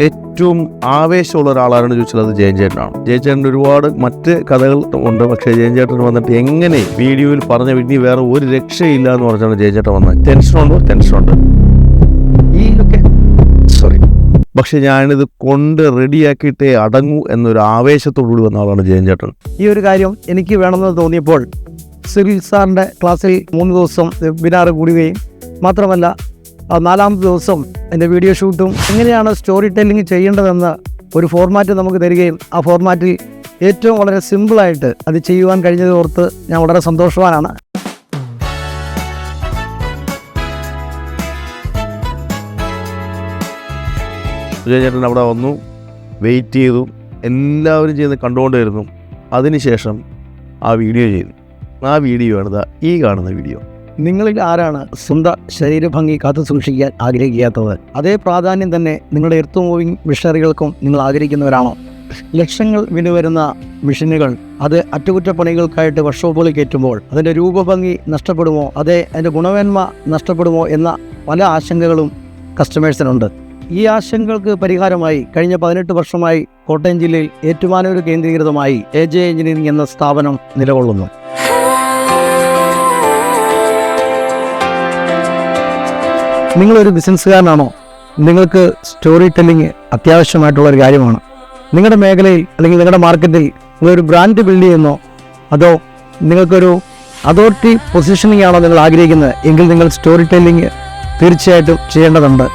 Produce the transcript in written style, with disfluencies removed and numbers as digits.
ഏറ്റവും ആവേശമുള്ള ഒരാളാണെന്ന് ചോദിച്ചാൽ അത് ജയൻ ചേട്ടനാണ്. ജയൻ ചേട്ടൻ്റെ ഒരുപാട് മറ്റ് കഥകൾ ഉണ്ട്. പക്ഷേ ജയൻ ചേട്ടൻ വന്നിട്ട് എങ്ങനെ വീഡിയോയിൽ പറഞ്ഞ ഇനി വേറെ ഒരു രക്ഷയില്ല എന്ന് പറഞ്ഞാണ് ജയൻ ചേട്ടൻ വന്നത്. ടെൻഷനുണ്ട് പക്ഷെ ഞാനിത് കൊണ്ട് റെഡിയാക്കിയിട്ടേ അടങ്ങൂ എന്നൊരു ആവേശത്തോടുകൂടി വന്ന ആളാണ് ജയൻ ചേട്ടൻ. ഈ ഒരു കാര്യം എനിക്ക് വേണമെന്ന് തോന്നിയപ്പോൾ സിറിൽ സാറിൻ്റെ ക്ലാസ്സിൽ 3 ദിവസം വെബിനാർ കൂടുകയും മാത്രമല്ല 4ാമത്തെ ദിവസം എൻ്റെ വീഡിയോ ഷൂട്ടും എങ്ങനെയാണ് സ്റ്റോറി ടെല്ലിങ് ചെയ്യേണ്ടതെന്ന് ഒരു ഫോർമാറ്റ് നമുക്ക് തരികയും ആ ഫോർമാറ്റിൽ ഏറ്റവും വളരെ സിമ്പിളായിട്ട് അത് ചെയ്യുവാൻ കഴിഞ്ഞത് ഓർത്ത് ഞാൻ വളരെ സന്തോഷവാനാണ്. ജയൻ ചേട്ടൻ അവിടെ വന്നു, വെയിറ്റ് ചെയ്തു, എല്ലാവരും ചെയ്യുന്നത് കണ്ടുകൊണ്ടിരുന്നു. അതിനുശേഷം ആ വീഡിയോ ചെയ്തു. ആ വീഡിയോ ആണ് ഈ കാണുന്ന വീഡിയോ. നിങ്ങളിൽ ആരാണ് സ്വന്തം ശരീരഭംഗി കാത്തു സൂക്ഷിക്കാൻ ആഗ്രഹിക്കാത്തത്? അതേ പ്രാധാന്യം തന്നെ നിങ്ങളുടെ എർത്ത് മൂവിങ് മിഷനറികൾക്കും നിങ്ങൾ ആഗ്രഹിക്കുന്നവരാണോ? ലക്ഷങ്ങൾ വില വരുന്ന മെഷീനുകൾ അത് അറ്റകുറ്റപ്പണികൾക്കായിട്ട് വർക്ക്ഷോപ്പുകളിൽ കയറ്റുമ്പോൾ അതിൻ്റെ രൂപഭംഗി നഷ്ടപ്പെടുമോ, അതിൻ്റെ ഗുണമേന്മ നഷ്ടപ്പെടുമോ എന്ന പല ആശങ്കകളും കസ്റ്റമേഴ്സിനുണ്ട്. ഈ ആശങ്കകൾക്ക് പരിഹാരമായി കഴിഞ്ഞ 18 വർഷമായി കോട്ടയം ജില്ലയിൽ ഏറ്റുമാനൂർ കേന്ദ്രീകൃതമായി AJ എഞ്ചിനീയറിംഗ് എന്ന സ്ഥാപനം നിലകൊള്ളുന്നു. നിങ്ങളൊരു ബിസിനസ്സുകാരനാണോ? നിങ്ങൾക്ക് സ്റ്റോറി ടെല്ലിങ് അത്യാവശ്യമായിട്ടുള്ളൊരു കാര്യമാണ്. നിങ്ങളുടെ മേഖലയിൽ അല്ലെങ്കിൽ നിങ്ങളുടെ മാർക്കറ്റിൽ നിങ്ങളൊരു ബ്രാൻഡ് ബിൽഡ് ചെയ്യുന്നോ, അതോ നിങ്ങൾക്കൊരു അതോറിറ്റി പൊസിഷനിങ് ആണോ നിങ്ങൾ ആഗ്രഹിക്കുന്നത് എങ്കിൽ നിങ്ങൾ സ്റ്റോറി ടെല്ലിങ് തീർച്ചയായിട്ടും ചെയ്യേണ്ടതുണ്ട്.